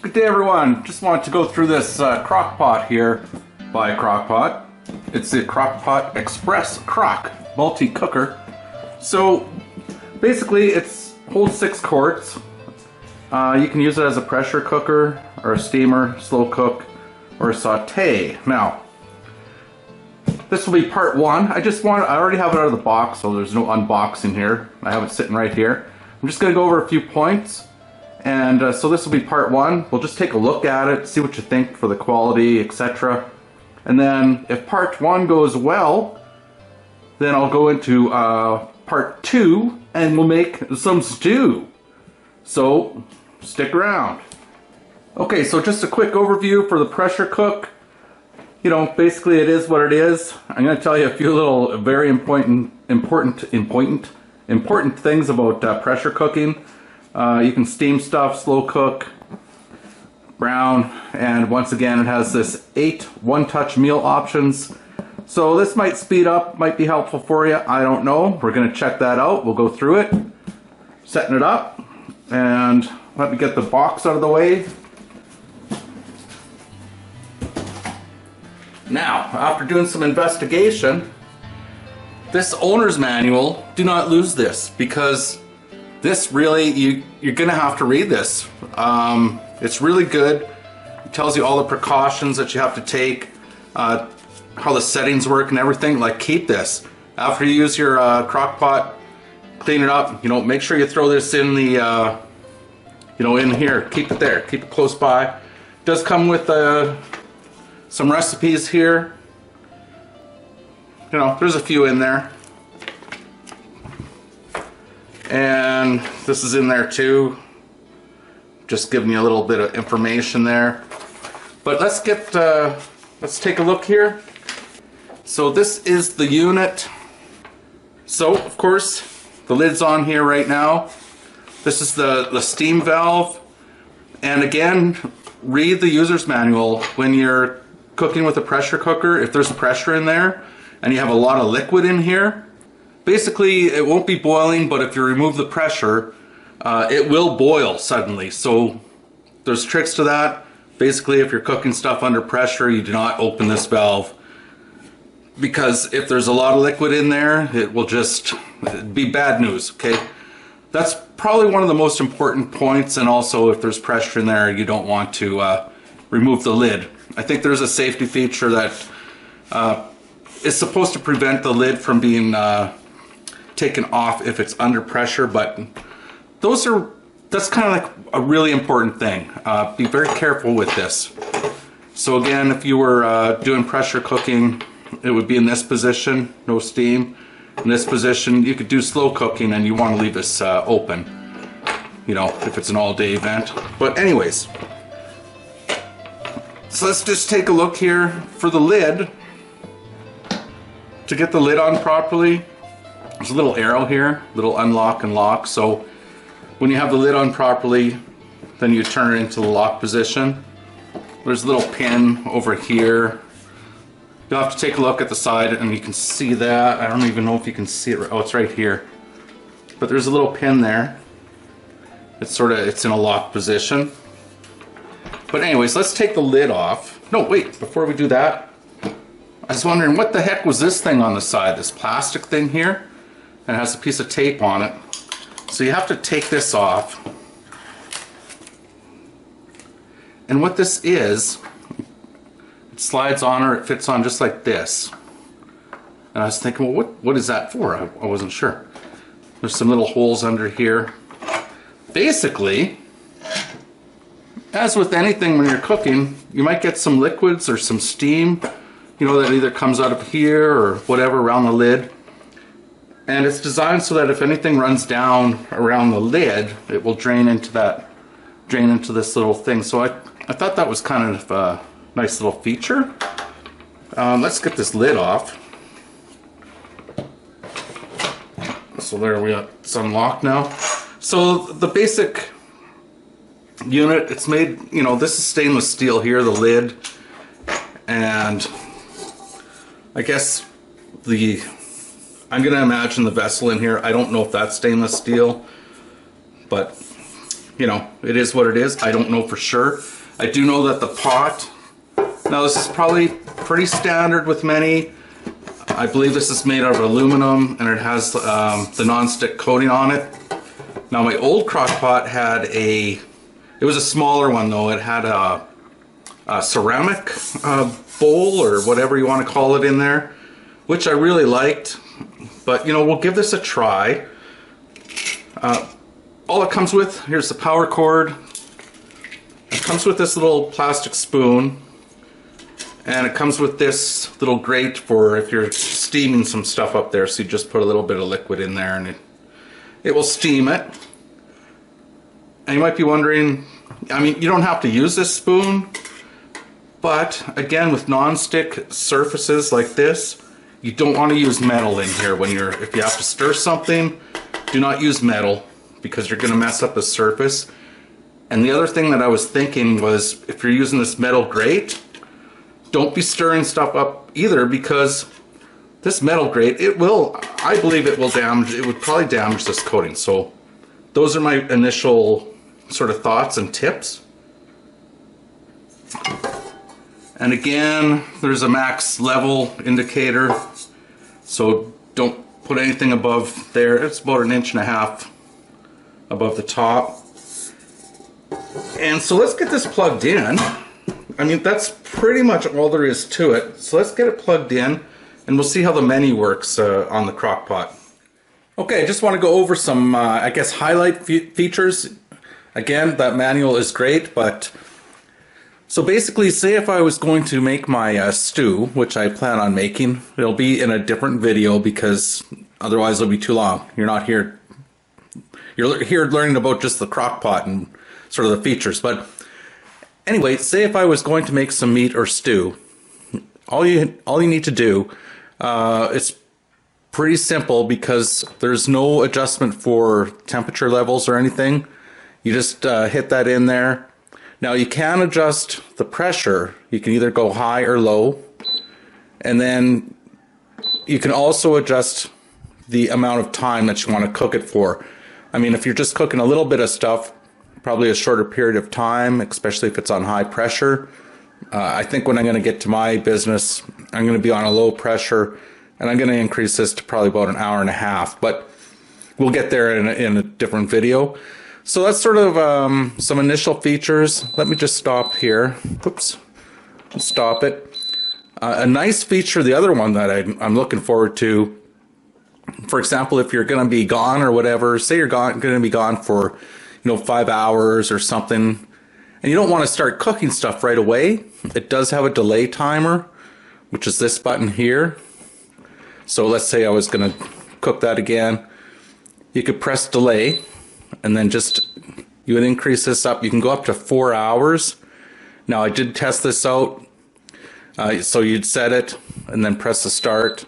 Good day, everyone. Just wanted to go through this crock pot here by Crock Pot. It's the Crock Pot Express Crock multi-cooker. So basically it holds 6 quarts. You can use it as a pressure cooker or a steamer, slow cook, or a saute. Now, this will be part 1. I already have it out of the box, so there's no unboxing here. I have it sitting right here. I'm just going to go over a few points. And so this will be part 1. We'll just take a look at it, see what you think for the quality, etc. And then if part 1 goes well, then I'll go into part 2 and we'll make some stew. So stick around. Okay, so just a quick overview for the pressure cook. You know, basically it is what it is. I'm going to tell you a few little very important things about pressure cooking. You can steam stuff, slow cook, brown, and once again it has this 8 one-touch meal options. So this might speed up, might be helpful for you, I don't know. We're going to check that out. We'll go through it, setting it up, and let me get the box out of the way. Now, after doing some investigation, this owner's manual, do not lose this, because this really, you're gonna have to read this. It's really good. It tells you all the precautions that you have to take, how the settings work and everything. Like, keep this. After you use your crock pot, clean it up, you know, make sure you throw this in the, you know, in here. Keep it there, keep it close by. It does come with some recipes here. You know, there's a few in there. And this is in there too, just giving you a little bit of information there. But let's take a look here. So this is the unit. So of course the lid's on here right now. This is the steam valve. And again, read the user's manual. When you're cooking with a pressure cooker, if there's pressure in there and you have a lot of liquid in here, basically, it won't be boiling, but if you remove the pressure, it will boil suddenly. So there's tricks to that. Basically, if you're cooking stuff under pressure, you do not open this valve, because if there's a lot of liquid in there, it will just be bad news, okay? That's probably one of the most important points, and also if there's pressure in there, you don't want to remove the lid. I think there's a safety feature that is supposed to prevent the lid from being taken off if it's under pressure, but that's kind of like a really important thing. Be very careful with this. So again, if you were doing pressure cooking, it would be in this position, no steam. In this position, you could do slow cooking, and you want to leave this open, you know, if it's an all-day event. But anyways, so let's just take a look here for the lid. To get the lid on properly, there's a little arrow here, little unlock and lock. So when you have the lid on properly, then you turn it into the lock position. There's a little pin over here. You'll have to take a look at the side and you can see that. I don't even know if you can see it. Oh, it's right here. But there's a little pin there. It's in a lock position. But anyways, let's take the lid off. No, wait, before we do that, I was wondering what the heck was this thing on the side, this plastic thing here? And it has a piece of tape on it. So you have to take this off. And what this is, it slides on, or it fits on just like this. And I was thinking, well, what is that for? I wasn't sure. There's some little holes under here. Basically, as with anything when you're cooking, you might get some liquids or some steam, you know, that either comes out of here or whatever around the lid. And it's designed so that if anything runs down around the lid, it will drain into this little thing. So I thought that was kind of a nice little feature. Let's get this lid off. So there we are, it's unlocked now. So the basic unit, it's made, you know, this is stainless steel here, the lid, and I guess I'm gonna imagine the vessel in here. I don't know if that's stainless steel, but you know, it is what it is. I don't know for sure. I do know that the pot, now this is probably pretty standard with many. I believe this is made out of aluminum and it has the non-stick coating on it. Now my old crock pot had it was a smaller one though. It had a ceramic bowl or whatever you want to call it in there, which I really liked. But you know, we'll give this a try. All it comes with, here's the power cord. It comes with this little plastic spoon. And it comes with this little grate for if you're steaming some stuff up there. So you just put a little bit of liquid in there and it will steam it. And you might be wondering, I mean, you don't have to use this spoon. But again, with non-stick surfaces like this, you don't want to use metal in here if you have to stir something. Do not use metal because you're going to mess up the surface. And the other thing that I was thinking was if you're using this metal grate, don't be stirring stuff up either, because this metal grate, I believe it would probably damage this coating. So those are my initial sort of thoughts and tips. And again, there's a max level indicator, so don't put anything above there. It's about 1.5 inches above the top. And so let's get this plugged in. I mean, that's pretty much all there is to it. So let's get it plugged in and we'll see how the menu works on the crock pot. Okay, I just want to go over some, I guess, highlight features. Again, that manual is great, but so basically, say if I was going to make my stew, which I plan on making, it'll be in a different video because otherwise it'll be too long. You're not here. You're here learning about just the crock pot and sort of the features. But anyway, say if I was going to make some meat or stew, all you need to do, it's pretty simple because there's no adjustment for temperature levels or anything. You just hit that in there. Now you can adjust the pressure. You can either go high or low, and then you can also adjust the amount of time that you want to cook it for. I mean, if you're just cooking a little bit of stuff, probably a shorter period of time, especially if it's on high pressure. I think when I'm going to get to my business, I'm going to be on a low pressure, and I'm going to increase this to probably about 1.5 hours, but we'll get there in a different video. So that's sort of some initial features. Let me just stop here. Oops, stop it. A nice feature, the other one that I'm looking forward to, for example, if you're going to be gone or whatever, say you're going to be gone for 5 hours or something, and you don't want to start cooking stuff right away. It does have a delay timer, which is this button here. So let's say I was going to cook that again. You could press delay, and then you would increase this up. You can go up to 4 hours. Now I did test this out. So you'd set it and then press the start.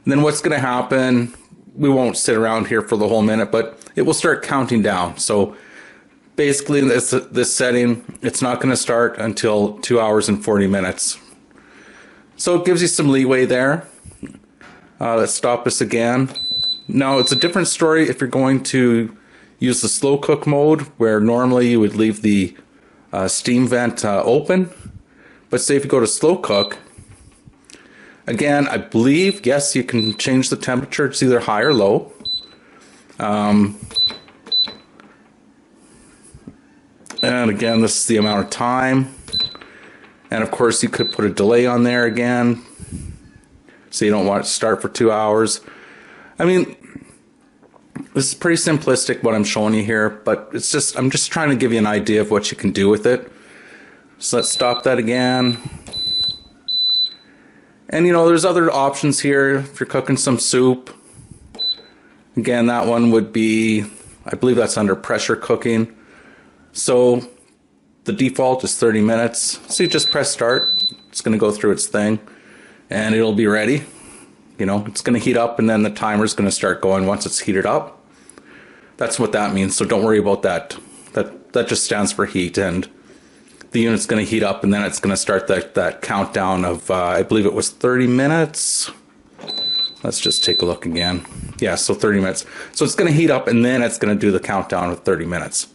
And then what's going to happen, we won't sit around here for the whole minute, but it will start counting down. So basically this setting, it's not going to start until 2 hours and 40 minutes. So it gives you some leeway there. Let's stop this again. Now it's a different story if you're going to use the slow cook mode, where normally you would leave the steam vent open. But say if you go to slow cook, again, I believe, yes, you can change the temperature. It's either high or low. And again, this is the amount of time. And of course, you could put a delay on there again, so you don't want it to start for 2 hours. I mean, this is pretty simplistic what I'm showing you here, but I'm just trying to give you an idea of what you can do with it. So let's stop that again. And there's other options here if you're cooking some soup. Again, that one would be, I believe that's under pressure cooking. So the default is 30 minutes. So you just press start. It's going to go through its thing and it'll be ready. It's going to heat up, and then the timer's going to start going once it's heated up. That's what that means. So don't worry about that. That just stands for heat, and the unit's going to heat up, and then it's going to start that countdown of, I believe it was 30 minutes. Let's just take a look again. Yeah, so 30 minutes. So it's going to heat up, and then it's going to do the countdown of 30 minutes.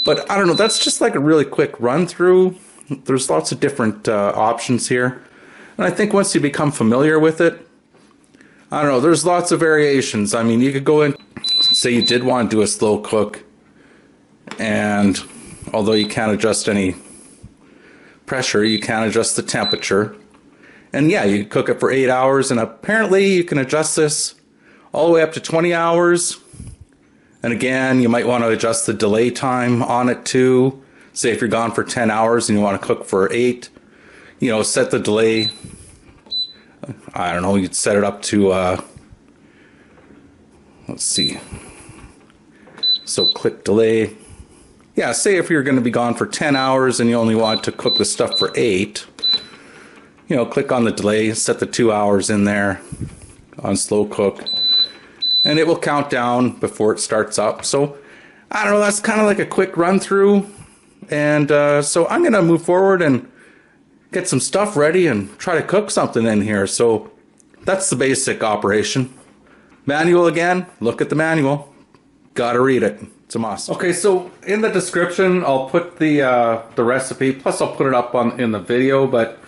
But I don't know, that's just like a really quick run through. There's lots of different options here. And I think once you become familiar with it, I don't know, there's lots of variations. I mean, you could go in, say you did want to do a slow cook, and although you can't adjust any pressure, you can adjust the temperature. And yeah, you cook it for 8 hours, and apparently you can adjust this all the way up to 20 hours. And again, you might want to adjust the delay time on it too. Say if you're gone for 10 hours and you want to cook for 8, you know, set the delay. I don't know, you'd set it up to, let's see. So click delay. Yeah, say if you're going to be gone for 10 hours and you only want to cook the stuff for 8, you know, click on the delay, set the 2 hours in there on slow cook, and it will count down before it starts up. So I don't know, that's kind of like a quick run through. And so I'm going to move forward and get some stuff ready and try to cook something in here. So that's the basic operation. Manual again, look at the manual. Gotta read it. It's a must. Okay, so in the description I'll put the recipe, plus I'll put it up in the video, but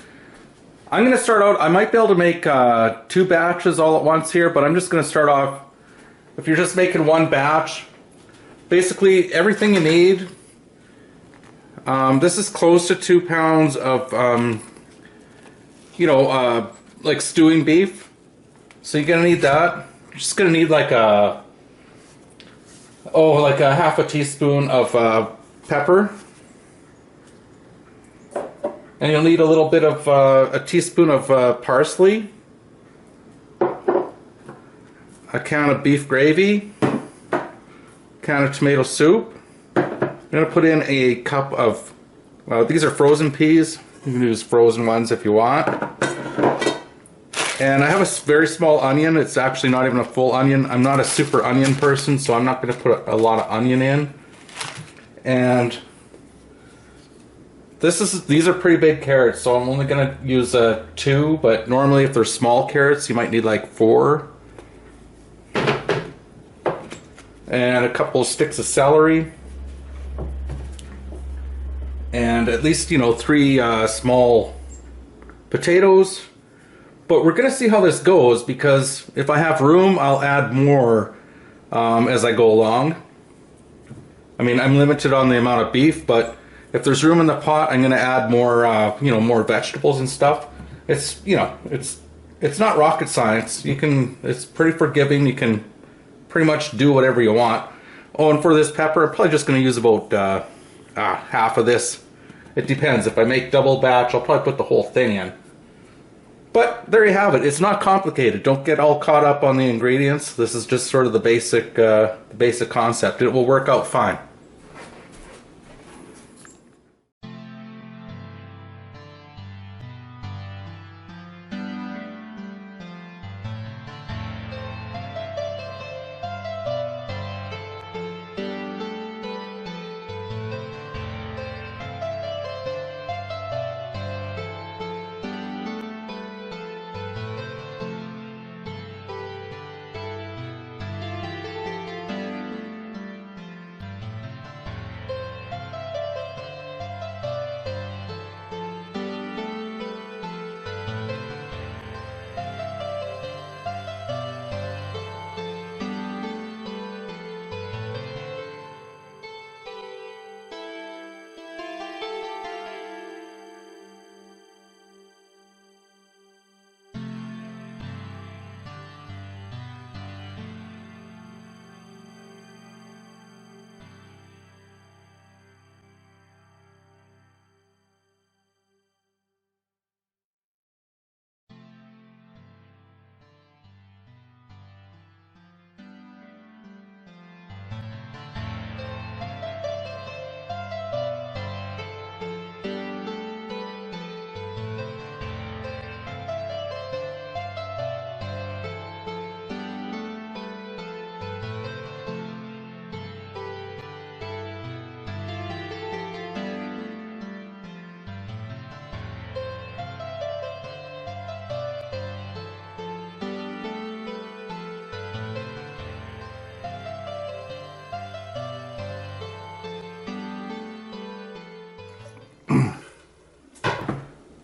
I'm going to start out, I might be able to make 2 batches all at once here, but I'm just going to start off, if you're just making 1 batch, basically everything you need. This is close to 2 pounds of, you know, like stewing beef. So you're going to need that. You're just going to need like a, like a half a teaspoon of pepper. And you'll need a little bit of a teaspoon of parsley. A can of beef gravy. A can of tomato soup. I'm going to put in a cup of, these are frozen peas. You can use frozen ones if you want. And I have a very small onion. It's actually not even a full onion. I'm not a super onion person, so I'm not going to put a lot of onion in. And these are pretty big carrots, so I'm only going to use 2, but normally if they're small carrots, you might need like 4. And a couple of sticks of celery. And at least, you know, 3 small potatoes. But we're going to see how this goes, because if I have room, I'll add more as I go along. I mean, I'm limited on the amount of beef, but if there's room in the pot, I'm going to add more, you know, more vegetables and stuff. It's, you know, it's not rocket science. It's pretty forgiving. You can pretty much do whatever you want. Oh, and for this pepper, I'm probably just going to use about half of this. It depends. If I make double batch, I'll probably put the whole thing in. But there you have it. It's not complicated. Don't get all caught up on the ingredients. This is just sort of the basic concept. It will work out fine.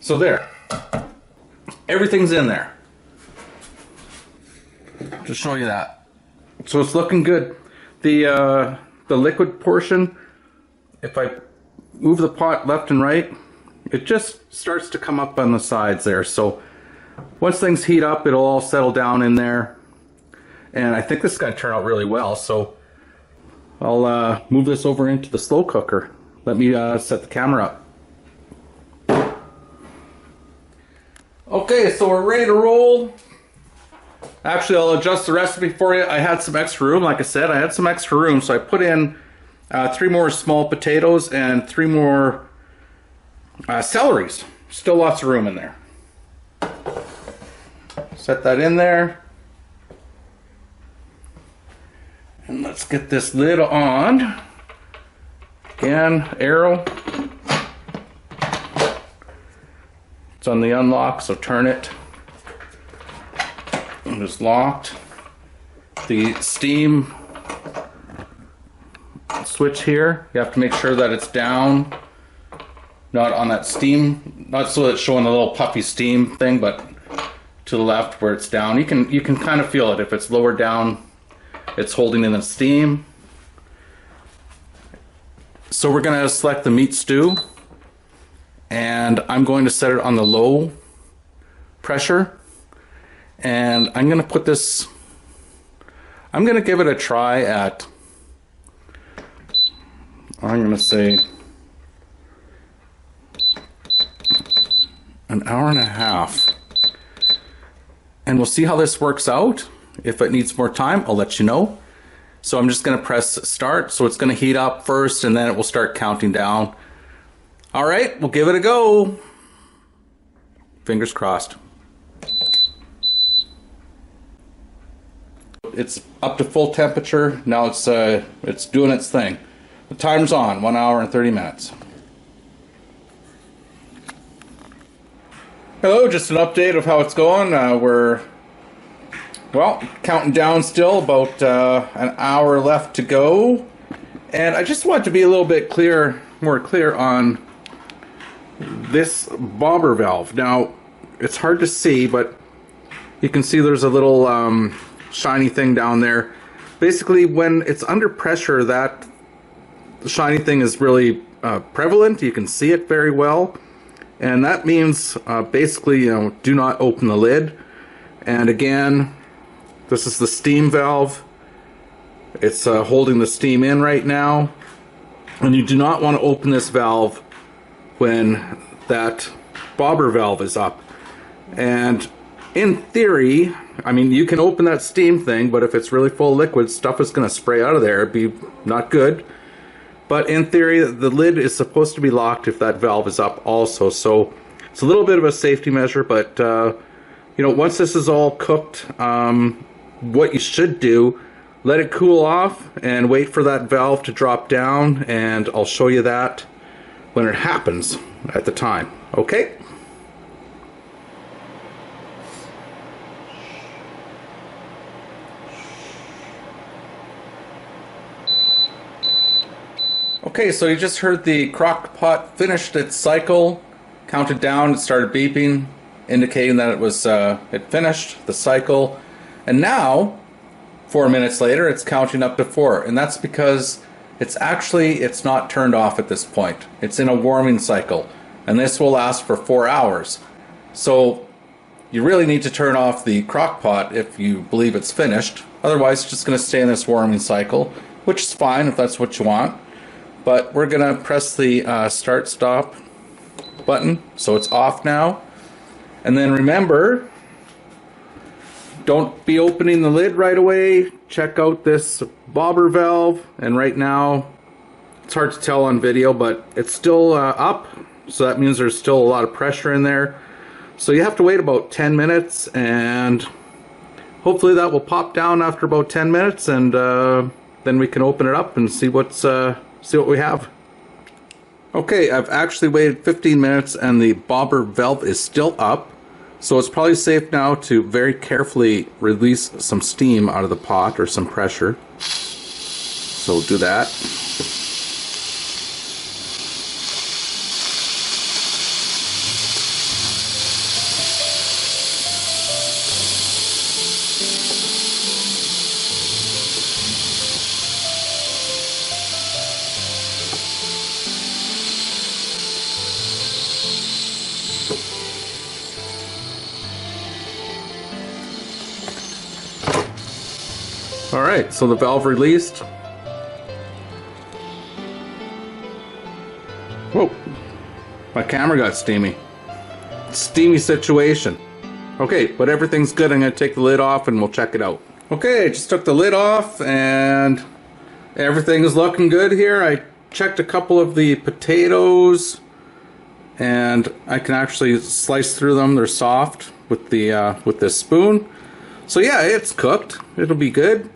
So there, everything's in there. Just show you that. So it's looking good. The liquid portion, if I move the pot left and right, it just starts to come up on the sides there. So once things heat up, it'll all settle down in there. And I think this is going to turn out really well. So I'll move this over into the slow cooker. Let me set the camera up. Okay, so we're ready to roll. Actually, I'll adjust the recipe for you. I had some extra room, like I said. I had some extra room, so I put in 3 more small potatoes and 3 more celeries. Still lots of room in there. Set that in there. And let's get this lid on. Again, arrow. It's on the unlock, so turn it. It is locked. The steam switch here, you have to make sure that it's down, not on that steam, not so that it's showing a little puffy steam thing, but to the left where it's down. You can kind of feel it. If it's lower down, it's holding in the steam. So we're going to select the meat stew, and I'm going to set it on the low pressure, and I'm going to put this, I'm going to give it a try at, I'm going to say, an hour and a half. And we'll see how this works out. If it needs more time, I'll let you know. So I'm just going to press start. So it's going to heat up first, and then it will start counting down. All right, we'll give it a go. Fingers crossed. It's up to full temperature. Now it's doing its thing. The timer's on, 1 hour and 30 minutes. Hello, just an update of how it's going. We're, well, counting down still, about an hour left to go. And I just want to be a little bit more clear on this bobber valve. Now, it's hard to see, but you can see there's a little shiny thing down there. Basically, when it's under pressure, that shiny thing is really prevalent. You can see it very well. And that means basically, do not open the lid. And again, this is the steam valve. It's holding the steam in right now. And you do not want to open this valve when that bobber valve is up. And in theory, I mean, you can open that steam thing, but if it's really full of liquid, stuff is going to spray out of there. It'd be not good. But in theory, the lid is supposed to be locked if that valve is up also. So it's a little bit of a safety measure, but once this is all cooked, what you should do, let it cool off and wait for that valve to drop down, and I'll show you that when it happens at the time. Okay? Okay, so you just heard the crock pot finished its cycle, counted down, it started beeping, indicating that it finished the cycle, and now 4 minutes later it's counting up to 4, and that's because it's not turned off at this point. It's in a warming cycle, and this will last for 4 hours. So you really need to turn off the crock pot if you believe it's finished. Otherwise it's just going to stay in this warming cycle, which is fine if that's what you want. But we're going to press the start stop button, so it's off now. And then remember, don't be opening the lid right away. Check out this bobber valve, and right now it's hard to tell on video, but it's still up, so that means there's still a lot of pressure in there. So you have to wait about 10 minutes, and hopefully that will pop down after about 10 minutes, and then we can open it up and see what we have. Okay, I've actually waited 15 minutes and the bobber valve is still up, so it's probably safe now to very carefully release some steam out of the pot, or some pressure. So we'll do that. Alright, so the valve released. Whoa, my camera got steamy. Steamy situation. Okay, but everything's good. I'm going to take the lid off and we'll check it out. Okay, I just took the lid off and everything is looking good here. I checked a couple of the potatoes and I can actually slice through them. They're soft with this spoon. So yeah, it's cooked. It'll be good.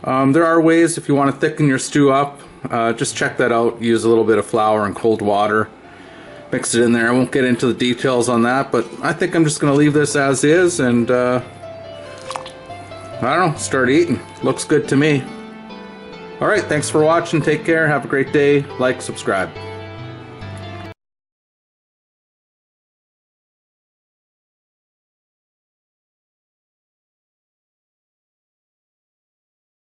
There are ways if you want to thicken your stew up. Just check that out. Use a little bit of flour and cold water. Mix it in there. I won't get into the details on that, but I think I'm just going to leave this as is and I don't know, start eating. Looks good to me. Alright, thanks for watching. Take care. Have a great day. Like, subscribe.